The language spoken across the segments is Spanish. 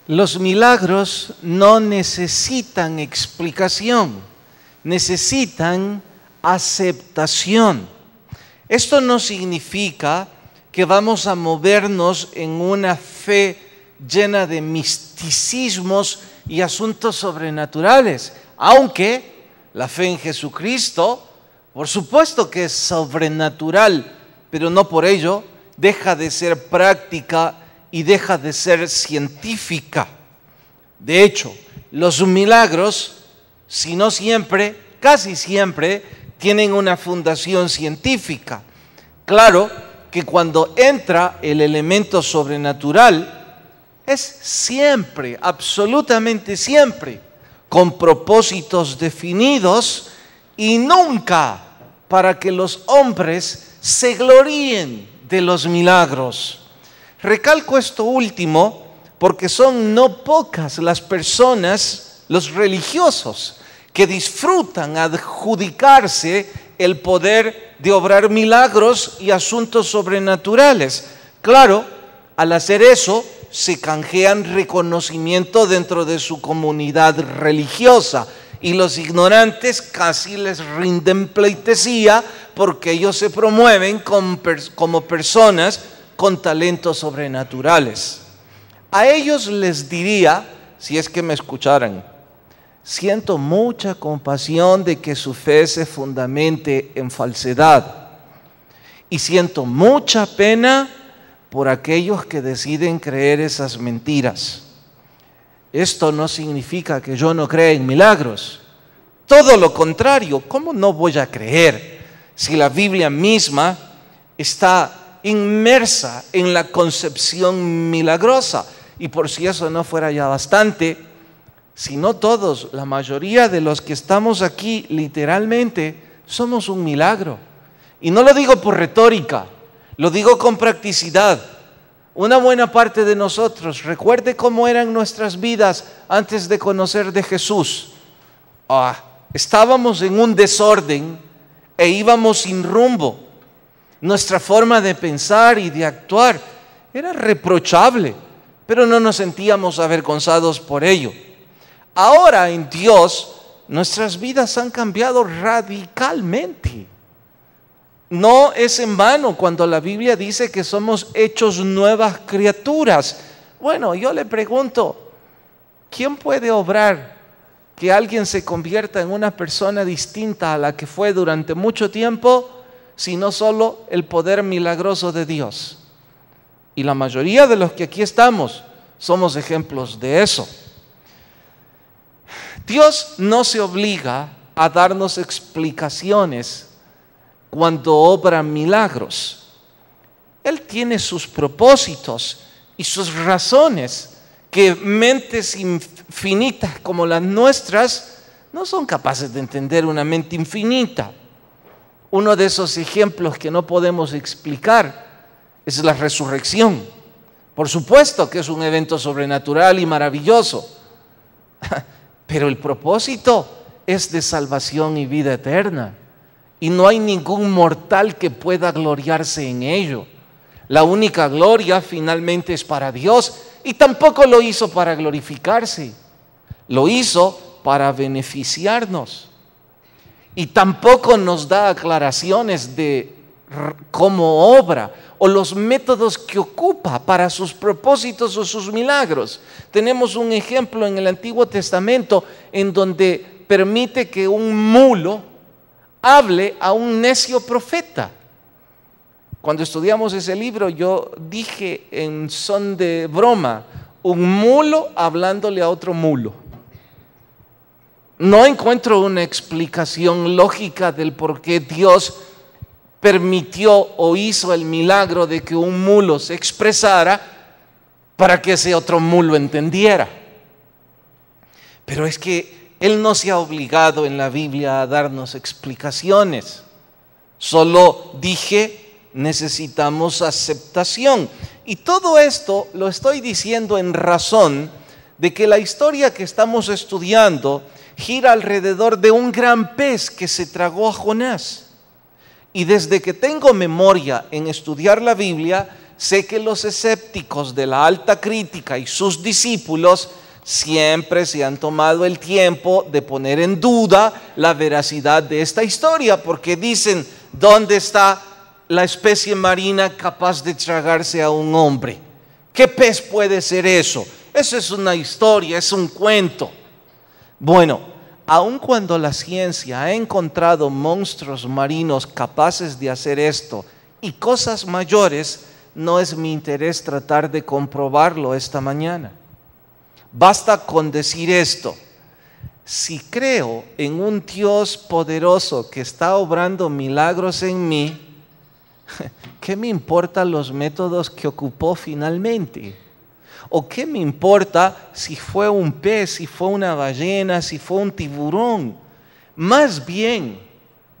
Los milagros no necesitan explicación, necesitan aceptación. Esto no significa que vamos a movernos en una fe llena de misticismos y asuntos sobrenaturales, aunque la fe en Jesucristo, por supuesto que es sobrenatural, pero no por ello deja de ser práctica y deja de ser científica. De hecho, los milagros, si no siempre, casi siempre, tienen una fundación científica. Claro que cuando entra el elemento sobrenatural, es siempre, absolutamente siempre, con propósitos definidos y nunca para que los hombres se gloríen de los milagros. Recalco esto último porque son no pocas las personas, los religiosos, que disfrutan adjudicarse el poder de obrar milagros y asuntos sobrenaturales. Claro, al hacer eso, se canjean reconocimiento dentro de su comunidad religiosa y los ignorantes casi les rinden pleitesía porque ellos se promueven como personas con talentos sobrenaturales. A ellos les diría, si es que me escucharan, siento mucha compasión de que su fe se fundamente en falsedad y siento mucha pena por aquellos que deciden creer esas mentiras. Esto no significa que yo no crea en milagros. Todo lo contrario, ¿cómo no voy a creer si la Biblia misma está inmersa en la concepción milagrosa? Y por si eso no fuera ya bastante, si no todos, la mayoría de los que estamos aquí literalmente somos un milagro. Y no lo digo por retórica, lo digo con practicidad. Una buena parte de nosotros, recuerde cómo eran nuestras vidas antes de conocer de Jesús. Estábamos en un desorden e íbamos sin rumbo. Nuestra forma de pensar y de actuar era reprochable, pero no nos sentíamos avergonzados por ello. Ahora en Dios, nuestras vidas han cambiado radicalmente. No es en vano cuando la Biblia dice que somos hechos nuevas criaturas. Bueno, yo le pregunto, ¿quién puede obrar que alguien se convierta en una persona distinta a la que fue durante mucho tiempo, sino solo el poder milagroso de Dios? Y la mayoría de los que aquí estamos somos ejemplos de eso. Dios no se obliga a darnos explicaciones cuando obra milagros. Él tiene sus propósitos y sus razones que mentes infinitas como las nuestras no son capaces de entender una mente infinita. Uno de esos ejemplos que no podemos explicar es la resurrección. Por supuesto que es un evento sobrenatural y maravilloso, pero el propósito es de salvación y vida eterna. Y no hay ningún mortal que pueda gloriarse en ello. La única gloria finalmente es para Dios y tampoco lo hizo para glorificarse. Lo hizo para beneficiarnos. Y tampoco nos da aclaraciones de cómo obra o los métodos que ocupa para sus propósitos o sus milagros. Tenemos un ejemplo en el Antiguo Testamento en donde permite que un mulo hable a un necio profeta. Cuando estudiamos ese libro yo dije en son de broma, un mulo hablándole a otro mulo. No encuentro una explicación lógica del por qué Dios permitió o hizo el milagro de que un mulo se expresara para que ese otro mulo entendiera. Pero es que Él no se ha obligado en la Biblia a darnos explicaciones. Solo dije, necesitamos aceptación. Y todo esto lo estoy diciendo en razón de que la historia que estamos estudiando gira alrededor de un gran pez que se tragó a Jonás. Y desde que tengo memoria en estudiar la Biblia, sé que los escépticos de la alta crítica y sus discípulos siempre se han tomado el tiempo de poner en duda la veracidad de esta historia, porque dicen, ¿dónde está la especie marina capaz de tragarse a un hombre? ¿Qué pez puede ser eso? Eso es una historia, es un cuento. Bueno, aun cuando la ciencia ha encontrado monstruos marinos capaces de hacer esto y cosas mayores, no es mi interés tratar de comprobarlo esta mañana. Basta con decir esto: si creo en un Dios poderoso que está obrando milagros en mí, ¿qué me importan los métodos que ocupó finalmente? ¿O qué me importa si fue un pez, si fue una ballena, si fue un tiburón? Más bien,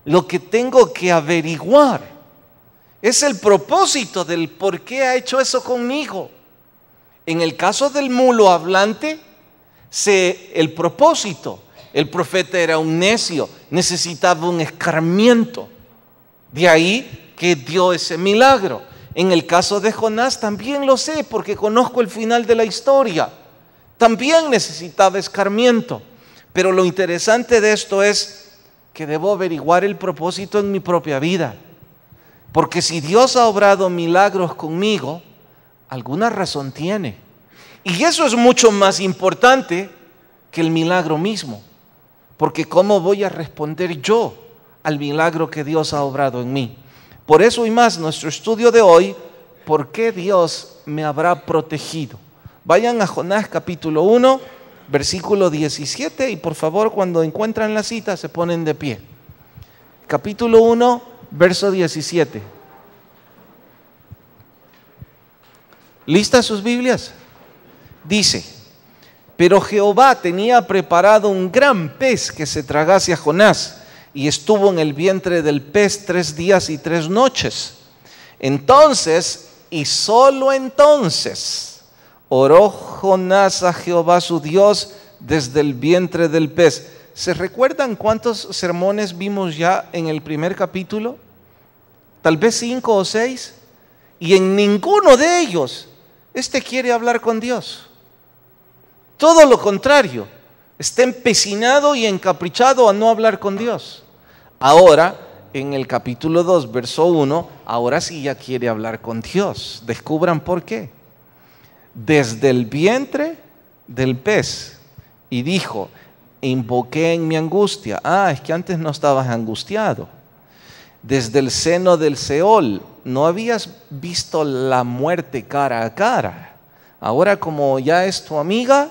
lo que tengo que averiguar es el propósito del por qué ha hecho eso conmigo. En el caso del mulo hablante, sé el propósito. El profeta era un necio, necesitaba un escarmiento. De ahí que dio ese milagro. En el caso de Jonás también lo sé, porque conozco el final de la historia. También necesitaba escarmiento. Pero lo interesante de esto es que debo averiguar el propósito en mi propia vida. Porque si Dios ha obrado milagros conmigo, alguna razón tiene. Y eso es mucho más importante que el milagro mismo. Porque ¿cómo voy a responder yo al milagro que Dios ha obrado en mí? Por eso y más, nuestro estudio de hoy, ¿por qué Dios me habrá protegido? Vayan a Jonás capítulo 1, versículo 17, y por favor, cuando encuentran la cita, se ponen de pie. Capítulo 1, verso 17. ¿Listas sus Biblias? Dice: pero Jehová tenía preparado un gran pez que se tragase a Jonás, y estuvo en el vientre del pez 3 días y 3 noches. Entonces, y solo entonces, oró Jonás a Jehová su Dios desde el vientre del pez. ¿Se recuerdan cuántos sermones vimos ya en el primer capítulo? Tal vez 5 o 6. Y en ninguno de ellos quiere hablar con Dios. Todo lo contrario, está empecinado y encaprichado a no hablar con Dios. Ahora, en el capítulo 2, verso 1, ahora sí ya quiere hablar con Dios. Descubran por qué. Desde el vientre del pez. Y dijo: invoqué en mi angustia. Es que antes no estabas angustiado. Desde el seno del Seol. No habías visto la muerte cara a cara. Ahora, como ya es tu amiga.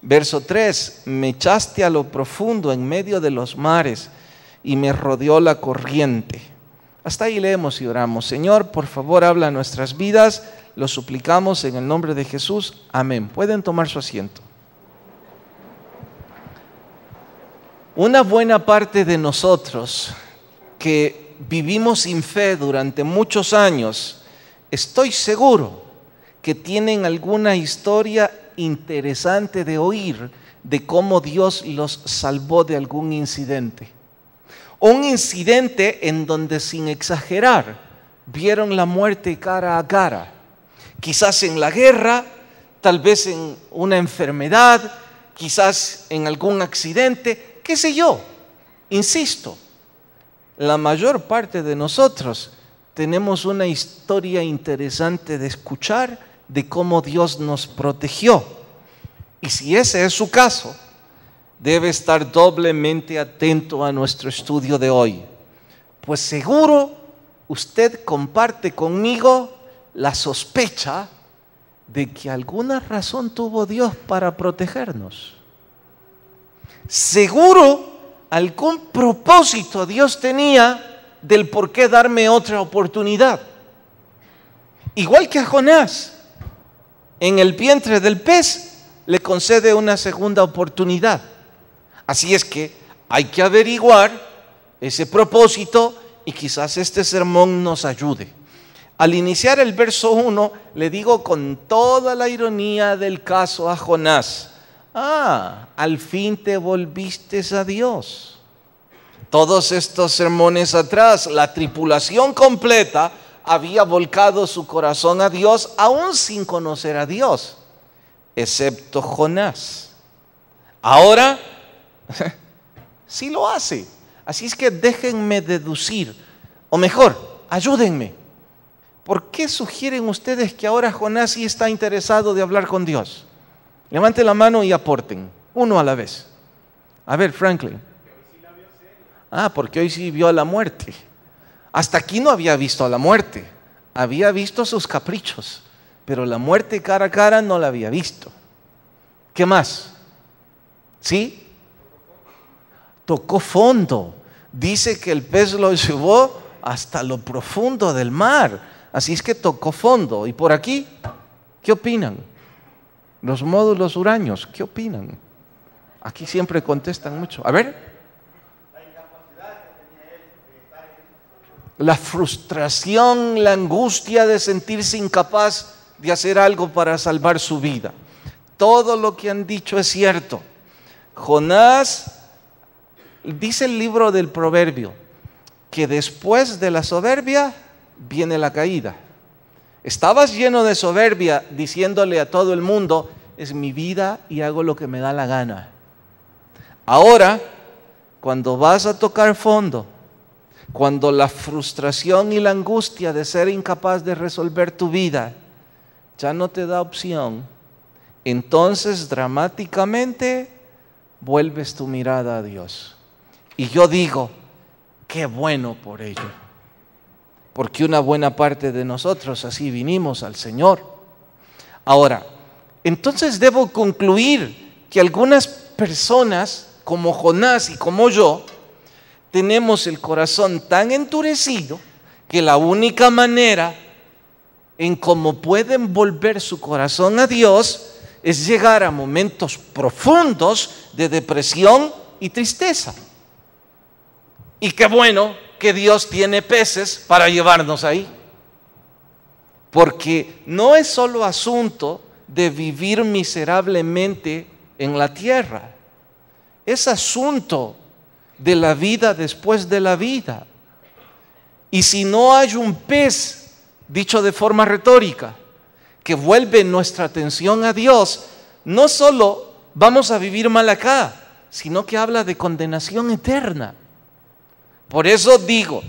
Verso 3, me echaste a lo profundo en medio de los mares y me rodeó la corriente. Hasta ahí leemos y oramos. Señor, por favor, habla a nuestras vidas. Lo suplicamos en el nombre de Jesús. Amén. Pueden tomar su asiento. Una buena parte de nosotros que vivimos sin fe durante muchos años, estoy seguro que tienen alguna historia interesante de oír de cómo Dios los salvó de algún incidente. Un incidente en donde, sin exagerar, vieron la muerte cara a cara. Quizás en la guerra, tal vez en una enfermedad, quizás en algún accidente, qué sé yo. Insisto, la mayor parte de nosotros tenemos una historia interesante de escuchar de cómo Dios nos protegió. Y si ese es su caso, debe estar doblemente atento a nuestro estudio de hoy, pues seguro usted comparte conmigo la sospecha de que alguna razón tuvo Dios para protegernos. Seguro algún propósito Dios tenía del por qué darme otra oportunidad. Igual que a Jonás, en el vientre del pez le concede una segunda oportunidad. Así es que hay que averiguar ese propósito y quizás este sermón nos ayude. Al iniciar el verso 1, le digo con toda la ironía del caso a Jonás: al fin te volviste a Dios. Todos estos sermones atrás, la tripulación completa había volcado su corazón a Dios aún sin conocer a Dios, excepto Jonás. Ahora sí lo hace. Así es que déjenme deducir, o mejor, ayúdenme. ¿Por qué sugieren ustedes que ahora Jonás sí está interesado de hablar con Dios? Levanten la mano y aporten, uno a la vez. A ver, Franklin. Porque hoy sí vio a la muerte. Hasta aquí no había visto a la muerte. Había visto sus caprichos, pero la muerte cara a cara no la había visto. ¿Qué más? ¿Sí? Tocó fondo. Dice que el pez lo llevó hasta lo profundo del mar. Así es que tocó fondo. ¿Y por aquí? ¿Qué opinan? Los módulos huraños, ¿qué opinan? Aquí siempre contestan mucho. A ver. La frustración, la angustia de sentirse incapaz de hacer algo para salvar su vida. Todo lo que han dicho es cierto. Jonás, dice el libro del Proverbio, que después de la soberbia viene la caída. Estabas lleno de soberbia diciéndole a todo el mundo, es mi vida y hago lo que me da la gana. Ahora, cuando vas a tocar fondo, cuando la frustración y la angustia de ser incapaz de resolver tu vida ya no te da opción, entonces dramáticamente vuelves tu mirada a Dios. Y yo digo, qué bueno por ello, porque una buena parte de nosotros así vinimos al Señor. Ahora, entonces debo concluir que algunas personas, como Jonás y como yo, tenemos el corazón tan endurecido que la única manera en cómo pueden volver su corazón a Dios es llegar a momentos profundos de depresión y tristeza. Y qué bueno que Dios tiene peces para llevarnos ahí. Porque no es solo asunto de vivir miserablemente en la tierra. Es asunto de la vida después de la vida. Y si no hay un pez, dicho de forma retórica, que vuelve nuestra atención a Dios, no solo vamos a vivir mal acá, sino que habla de condenación eterna. Por eso digo,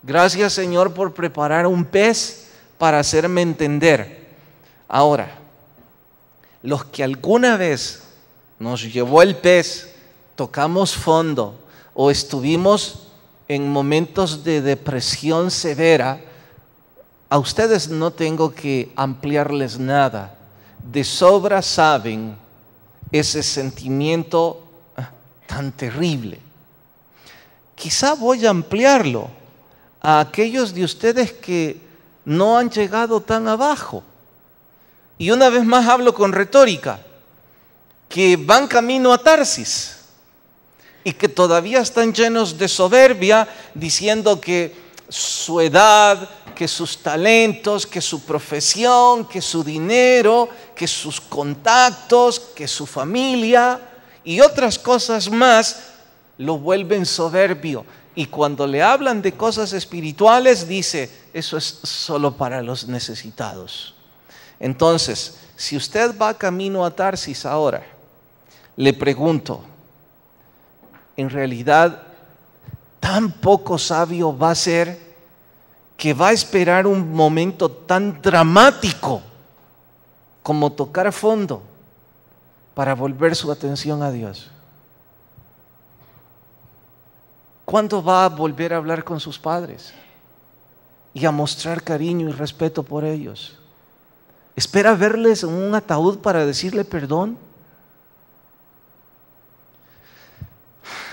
gracias Señor por preparar un pez para hacerme entender. Ahora, los que alguna vez nos llevó el pez, tocamos fondo, o estuvimos en momentos de depresión severa, a ustedes no tengo que ampliarles nada. De sobra saben ese sentimiento tan terrible. Quizá voy a ampliarlo a aquellos de ustedes que no han llegado tan abajo. Y una vez más hablo con retórica, que van camino a Tarsis y que todavía están llenos de soberbia, diciendo que su edad, que sus talentos, que su profesión, que su dinero, que sus contactos, que su familia y otras cosas más lo vuelven soberbio. Y cuando le hablan de cosas espirituales, dice, eso es solo para los necesitados. Entonces, si usted va camino a Tarsis ahora, le pregunto, en realidad, tan poco sabio va a ser que va a esperar un momento tan dramático como tocar fondo para volver su atención a Dios. ¿Cuándo va a volver a hablar con sus padres y a mostrar cariño y respeto por ellos? ¿Espera verles en un ataúd para decirle perdón?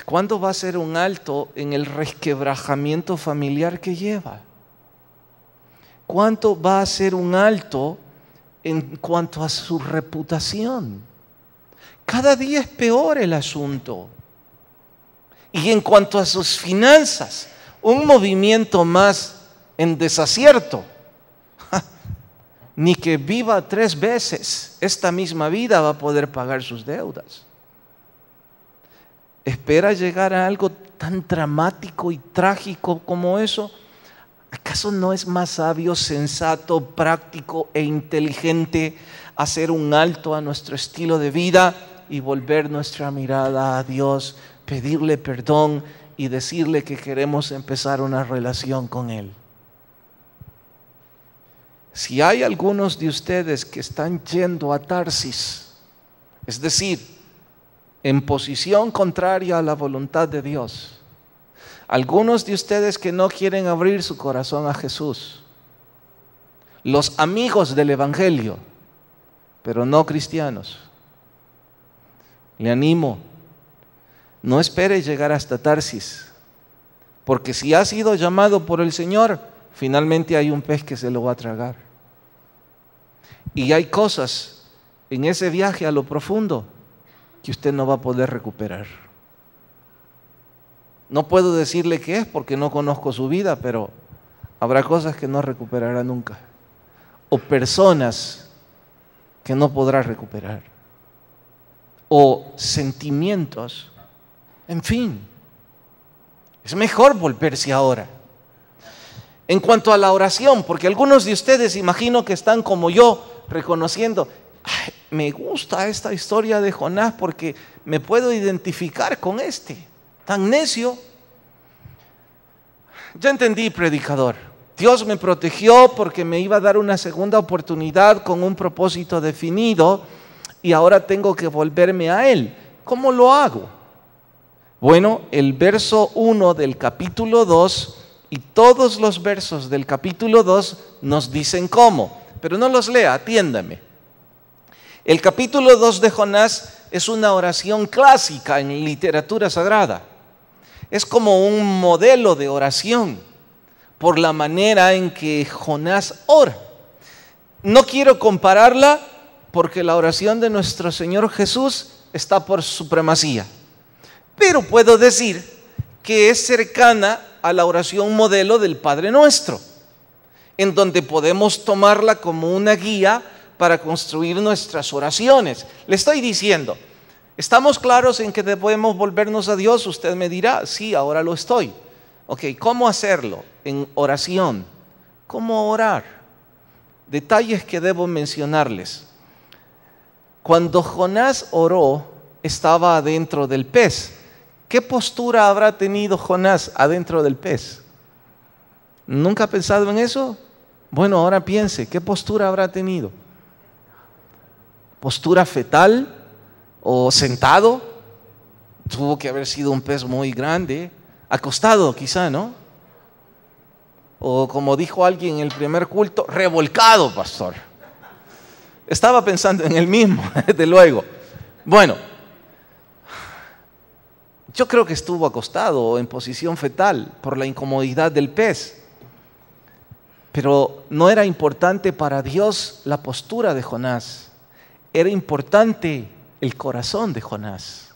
¿Cuándo va a ser un alto en el resquebrajamiento familiar que lleva? ¿Cuánto va a ser un alto en cuanto a su reputación? Cada día es peor el asunto. Y en cuanto a sus finanzas, un movimiento más en desacierto. Ni que viva 3 veces esta misma vida va a poder pagar sus deudas. ¿Espera llegar a algo tan dramático y trágico como eso? ¿Acaso no es más sabio, sensato, práctico e inteligente hacer un alto a nuestro estilo de vida y volver nuestra mirada a Dios, pedirle perdón y decirle que queremos empezar una relación con Él? Si hay algunos de ustedes que están yendo a Tarsis, es decir, en posición contraria a la voluntad de Dios, algunos de ustedes que no quieren abrir su corazón a Jesús, los amigos del Evangelio, pero no cristianos, le animo, no espere llegar hasta Tarsis, porque si ha sido llamado por el Señor, finalmente hay un pez que se lo va a tragar. Y hay cosas en ese viaje a lo profundo que usted no va a poder recuperar. No puedo decirle qué es porque no conozco su vida, pero habrá cosas que no recuperará nunca. O personas que no podrá recuperar. O sentimientos. En fin, es mejor volverse ahora. En cuanto a la oración, porque algunos de ustedes imagino que están como yo, reconociendo, ay, me gusta esta historia de Jonás porque me puedo identificar con tan necio. Ya entendí, predicador. Dios me protegió porque me iba a dar una segunda oportunidad con un propósito definido y ahora tengo que volverme a Él. ¿Cómo lo hago? Bueno, el verso 1 del capítulo 2 y todos los versos del capítulo 2 nos dicen cómo, pero no los lea, atiéndame. El capítulo 2 de Jonás es una oración clásica en literatura sagrada. Es como un modelo de oración por la manera en que Jonás ora. No quiero compararla porque la oración de nuestro Señor Jesús está por supremacía. Pero puedo decir que es cercana a la oración modelo del Padre Nuestro, en donde podemos tomarla como una guía para construir nuestras oraciones. Le estoy diciendo, ¿estamos claros en que debemos volvernos a Dios? Usted me dirá, sí, ahora lo estoy. Ok, ¿cómo hacerlo? En oración. ¿Cómo orar? Detalles que debo mencionarles. Cuando Jonás oró, estaba adentro del pez. ¿Qué postura habrá tenido Jonás adentro del pez? ¿Nunca ha pensado en eso? Bueno, ahora piense, ¿qué postura habrá tenido? ¿Postura fetal o sentado? Tuvo que haber sido un pez muy grande. Acostado quizá, ¿no? O como dijo alguien en el primer culto, revolcado, pastor. Estaba pensando en el mismo, desde luego. Bueno, yo creo que estuvo acostado o en posición fetal por la incomodidad del pez. Pero no era importante para Dios la postura de Jonás. Era importante el corazón de Jonás.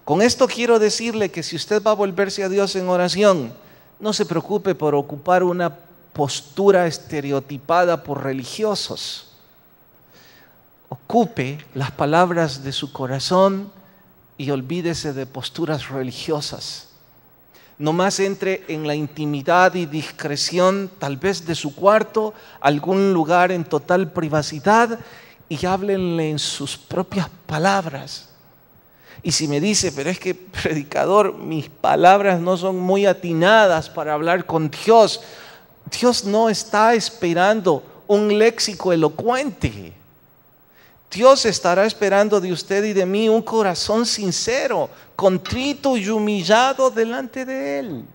Con esto quiero decirle que si usted va a volverse a Dios en oración, no se preocupe por ocupar una postura estereotipada por religiosos. Ocupe las palabras de su corazón y olvídese de posturas religiosas. Nomás entre en la intimidad y discreción, tal vez de su cuarto, algún lugar en total privacidad, y háblenle en sus propias palabras. Y si me dice, pero es que, predicador, mis palabras no son muy atinadas para hablar con Dios. Dios no está esperando un léxico elocuente. Dios estará esperando de usted y de mí un corazón sincero, contrito y humillado delante de Él.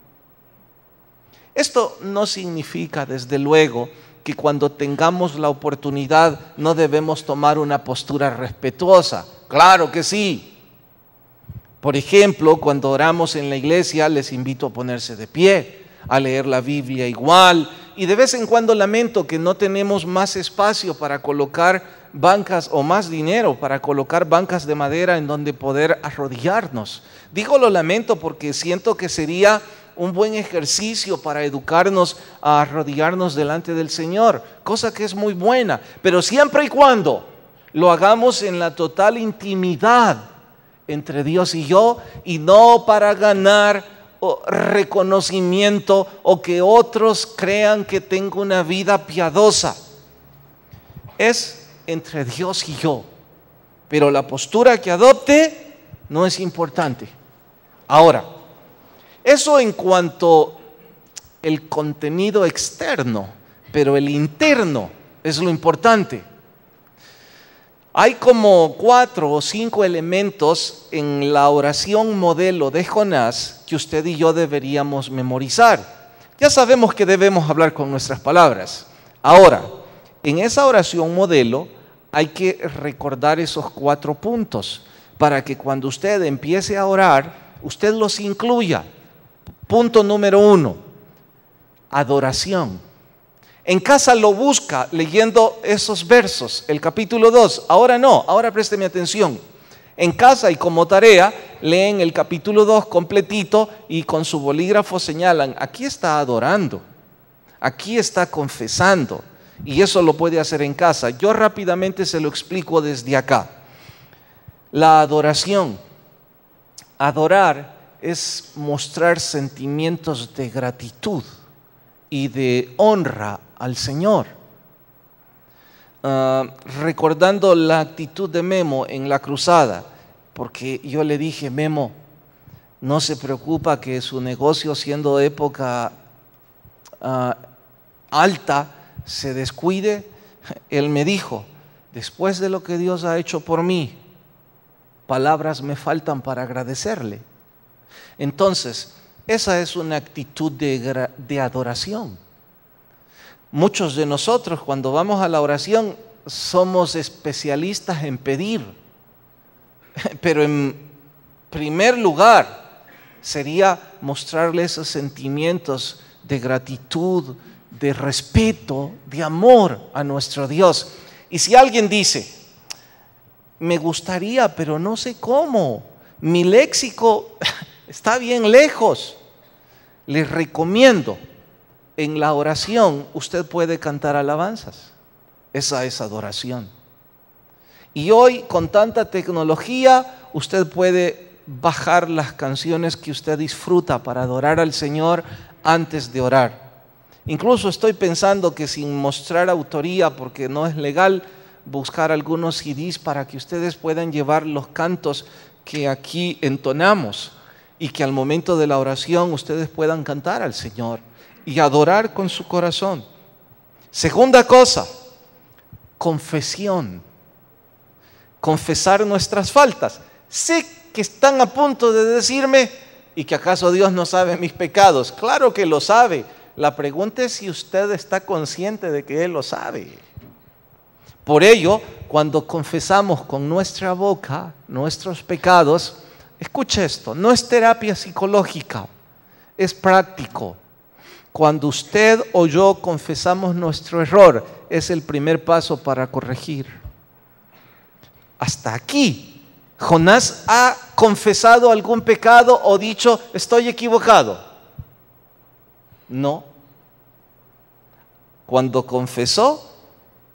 Esto no significa, desde luego, que cuando tengamos la oportunidad no debemos tomar una postura respetuosa. Claro que sí. Por ejemplo, cuando oramos en la iglesia, les invito a ponerse de pie, a leer la Biblia igual, y de vez en cuando lamento que no tenemos más espacio para colocar bancas o más dinero para colocar bancas de madera en donde poder arrodillarnos. Digo lo lamento porque siento que sería un buen ejercicio para educarnos a arrodillarnos delante del Señor, cosa que es muy buena, pero siempre y cuando lo hagamos en la total intimidad entre Dios y yo, y no para ganar reconocimiento o que otros crean que tengo una vida piadosa. Es entre Dios y yo. Pero la postura que adopte no es importante. Ahora, eso en cuanto al contenido externo, pero el interno es lo importante. Hay como 4 o 5 elementos en la oración modelo de Jonás que usted y yo deberíamos memorizar. Ya sabemos que debemos hablar con nuestras palabras. Ahora, en esa oración modelo hay que recordar esos 4 puntos para que cuando usted empiece a orar, usted los incluya. Punto número 1, adoración. En casa lo busca leyendo esos versos, el capítulo 2. Ahora no, ahora présteme atención. En casa y como tarea leen el capítulo 2 completito y con su bolígrafo señalan, aquí está adorando, aquí está confesando. Y eso lo puede hacer en casa. Yo rápidamente se lo explico desde acá. La adoración. Adorar es mostrar sentimientos de gratitud y de honra al Señor. Recordando la actitud de Memo en la cruzada, porque yo le dije, Memo, no se preocupa que su negocio siendo época alta se descuide. Él me dijo, después de lo que Dios ha hecho por mí, palabras me faltan para agradecerle. Entonces, esa es una actitud de adoración. Muchos de nosotros cuando vamos a la oración somos especialistas en pedir, pero en primer lugar sería mostrarle esos sentimientos de gratitud, de respeto, de amor a nuestro Dios. Y si alguien dice, me gustaría, pero no sé cómo, mi léxico está bien lejos, les recomiendo, en la oración usted puede cantar alabanzas. Esa es adoración. Y hoy con tanta tecnología usted puede bajar las canciones que usted disfruta para adorar al Señor antes de orar. Incluso estoy pensando que sin mostrar autoría, porque no es legal, buscar algunos CDs para que ustedes puedan llevar los cantos que aquí entonamos y que al momento de la oración ustedes puedan cantar al Señor y adorar con su corazón. Segunda cosa, confesión. Confesar nuestras faltas. Sé que están a punto de decirme, ¿y que acaso Dios no sabe mis pecados? Claro que lo sabe. La pregunta es si usted está consciente de que Él lo sabe. Por ello, cuando confesamos con nuestra boca nuestros pecados, escuche esto, no es terapia psicológica, es práctico. Cuando usted o yo confesamos nuestro error, es el primer paso para corregir. Hasta aquí, ¿Jonás ha confesado algún pecado o dicho, estoy equivocado? No. Cuando confesó,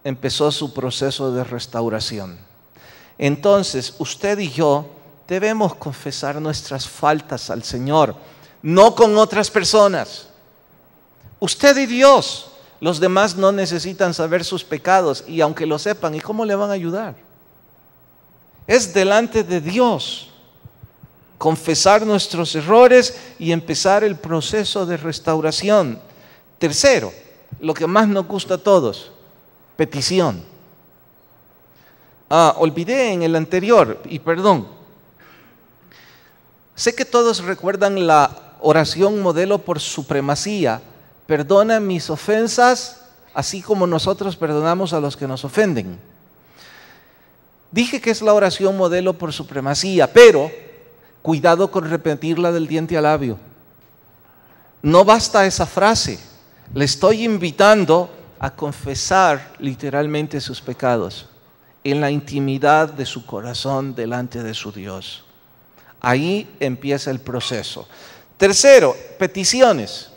empezó su proceso de restauración. Entonces, usted y yo debemos confesar nuestras faltas al Señor, no con otras personas. Usted y Dios, los demás no necesitan saber sus pecados y aunque lo sepan, ¿y cómo le van a ayudar? Es delante de Dios confesar nuestros errores y empezar el proceso de restauración. Tercero, lo que más nos gusta a todos, petición. Olvidé en el anterior, y perdón. Sé que todos recuerdan la oración modelo por supremacía. Perdona mis ofensas, así como nosotros perdonamos a los que nos ofenden. Dije que es la oración modelo por supremacía, pero cuidado con repetirla del diente al labio. No basta esa frase. Le estoy invitando a confesar literalmente sus pecados en la intimidad de su corazón delante de su Dios. Ahí empieza el proceso. Tercero, peticiones.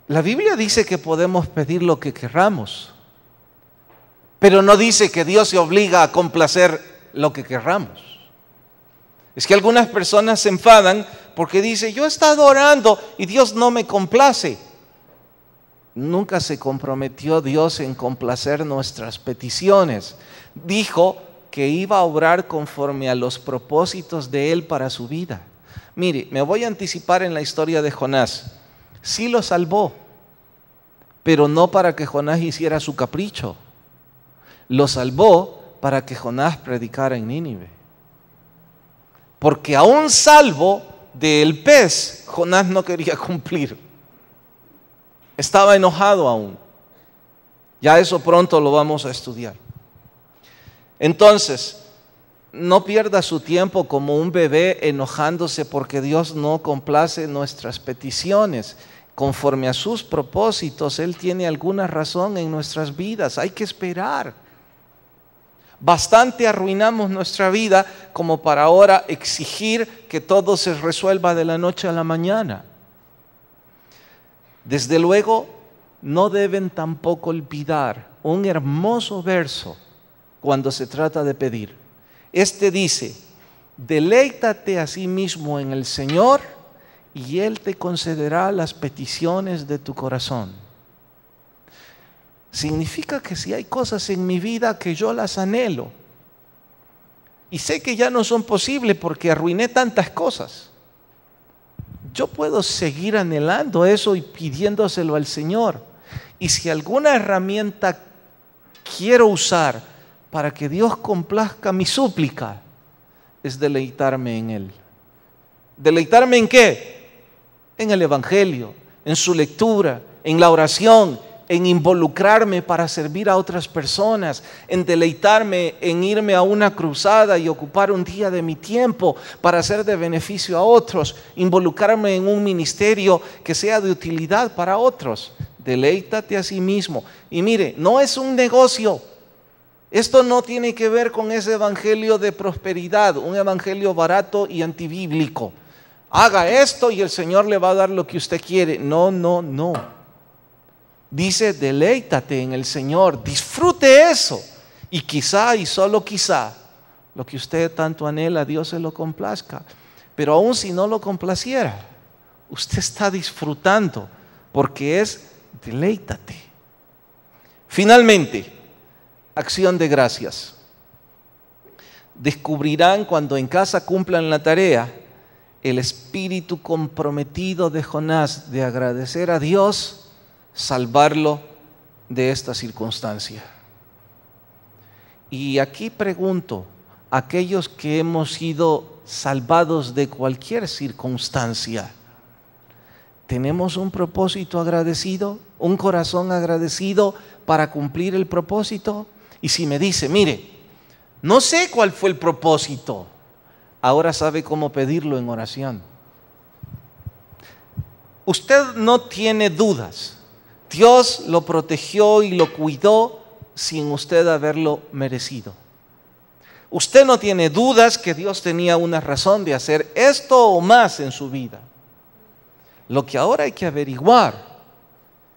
La Biblia dice que podemos pedir lo que querramos, pero no dice que Dios se obliga a complacer lo que querramos. Es que algunas personas se enfadan porque dice, yo he estado orando y Dios no me complace. Nunca se comprometió Dios en complacer nuestras peticiones. Dijo que iba a obrar conforme a los propósitos de Él para su vida. Mire, me voy a anticipar en la historia de Jonás. Sí lo salvó, pero no para que Jonás hiciera su capricho. Lo salvó para que Jonás predicara en Nínive. Porque aún salvo del pez, Jonás no quería cumplir. Estaba enojado aún. Ya eso pronto lo vamos a estudiar. Entonces, no pierda su tiempo como un bebé enojándose porque Dios no complace nuestras peticiones. Conforme a sus propósitos, Él tiene alguna razón en nuestras vidas. Hay que esperar. Bastante arruinamos nuestra vida como para ahora exigir que todo se resuelva de la noche a la mañana. Desde luego, no deben tampoco olvidar un hermoso verso cuando se trata de pedir. Este dice, deleítate a sí mismo en el Señor y Él te concederá las peticiones de tu corazón. Significa que si hay cosas en mi vida que yo las anhelo y sé que ya no son posibles porque arruiné tantas cosas, yo puedo seguir anhelando eso y pidiéndoselo al Señor. Y si alguna herramienta quiero usar para que Dios complazca mi súplica, es deleitarme en Él. ¿Deleitarme en qué? En el Evangelio, en su lectura, en la oración, en involucrarme para servir a otras personas, en deleitarme en irme a una cruzada y ocupar un día de mi tiempo para ser de beneficio a otros, involucrarme en un ministerio que sea de utilidad para otros. Deleítate a sí mismo. Y mire, no es un negocio. Esto no tiene que ver con ese evangelio de prosperidad, un evangelio barato y antibíblico. Haga esto y el Señor le va a dar lo que usted quiere. No, no, no. Dice, deleítate en el Señor, disfrute eso. Y quizá, y solo quizá, lo que usted tanto anhela, Dios se lo complazca. Pero aun si no lo complaciera, usted está disfrutando, porque es deleítate. Finalmente, acción de gracias. Descubrirán cuando en casa cumplan la tarea el espíritu comprometido de Jonás de agradecer a Dios, salvarlo de esta circunstancia. Y aquí pregunto, aquellos que hemos sido salvados de cualquier circunstancia, ¿tenemos un propósito agradecido? ¿Un corazón agradecido para cumplir el propósito? Y si me dice, mire, no sé cuál fue el propósito, ahora sabe cómo pedirlo en oración. Usted no tiene dudas. Dios lo protegió y lo cuidó sin usted haberlo merecido. Usted no tiene dudas que Dios tenía una razón de hacer esto o más en su vida. Lo que ahora hay que averiguar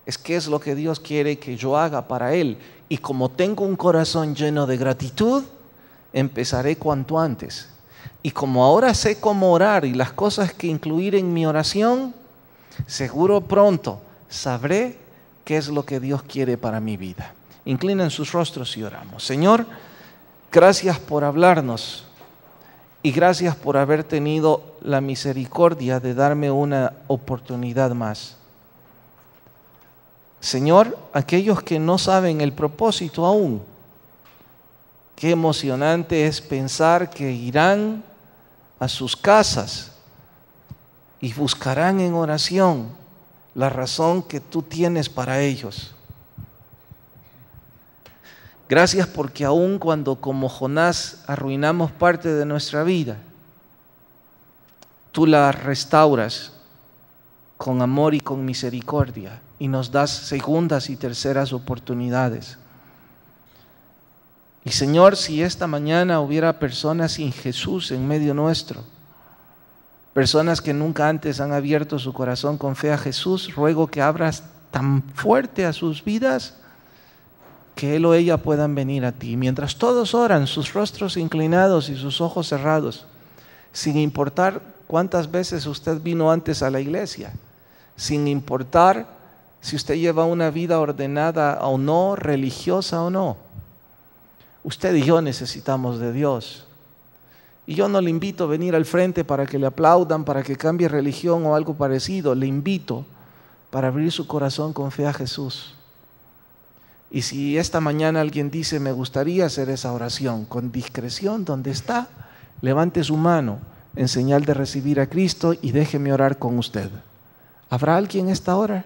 es qué es lo que Dios quiere que yo haga para Él. Y como tengo un corazón lleno de gratitud, empezaré cuanto antes. Y como ahora sé cómo orar y las cosas que incluir en mi oración, seguro pronto sabré qué es lo que Dios quiere para mi vida. Inclinen sus rostros y oramos. Señor, gracias por hablarnos y gracias por haber tenido la misericordia de darme una oportunidad más. Señor, aquellos que no saben el propósito aún, qué emocionante es pensar que irán a sus casas y buscarán en oración la razón que tú tienes para ellos. Gracias porque aun cuando como Jonás arruinamos parte de nuestra vida, tú la restauras con amor y con misericordia y nos das segundas y terceras oportunidades. Y Señor, si esta mañana hubiera personas sin Jesús en medio nuestro, personas que nunca antes han abierto su corazón con fe a Jesús, ruego que abras tan fuerte a sus vidas que él o ella puedan venir a ti. Mientras todos oran, sus rostros inclinados y sus ojos cerrados, sin importar cuántas veces usted vino antes a la iglesia, sin importar si usted lleva una vida ordenada o no, religiosa o no. Usted y yo necesitamos de Dios. Y yo no le invito a venir al frente para que le aplaudan, para que cambie religión o algo parecido. Le invito para abrir su corazón con fe a Jesús. Y si esta mañana alguien dice, me gustaría hacer esa oración, con discreción, donde está, levante su mano en señal de recibir a Cristo y déjeme orar con usted. ¿Habrá alguien esta hora?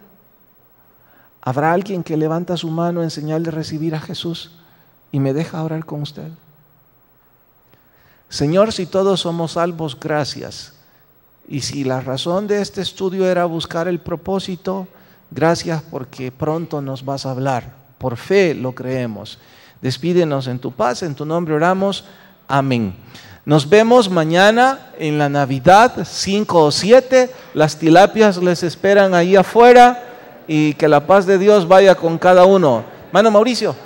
¿Habrá alguien que levanta su mano en señal de recibir a Jesús y me deja orar con usted? Señor, si todos somos salvos, gracias. Y si la razón de este estudio era buscar el propósito, gracias porque pronto nos vas a hablar. Por fe lo creemos. Despídenos en tu paz, en tu nombre oramos. Amén. Nos vemos mañana en la Navidad, 5 o 7. Las tilapias les esperan ahí afuera y que la paz de Dios vaya con cada uno. Hermano Mauricio.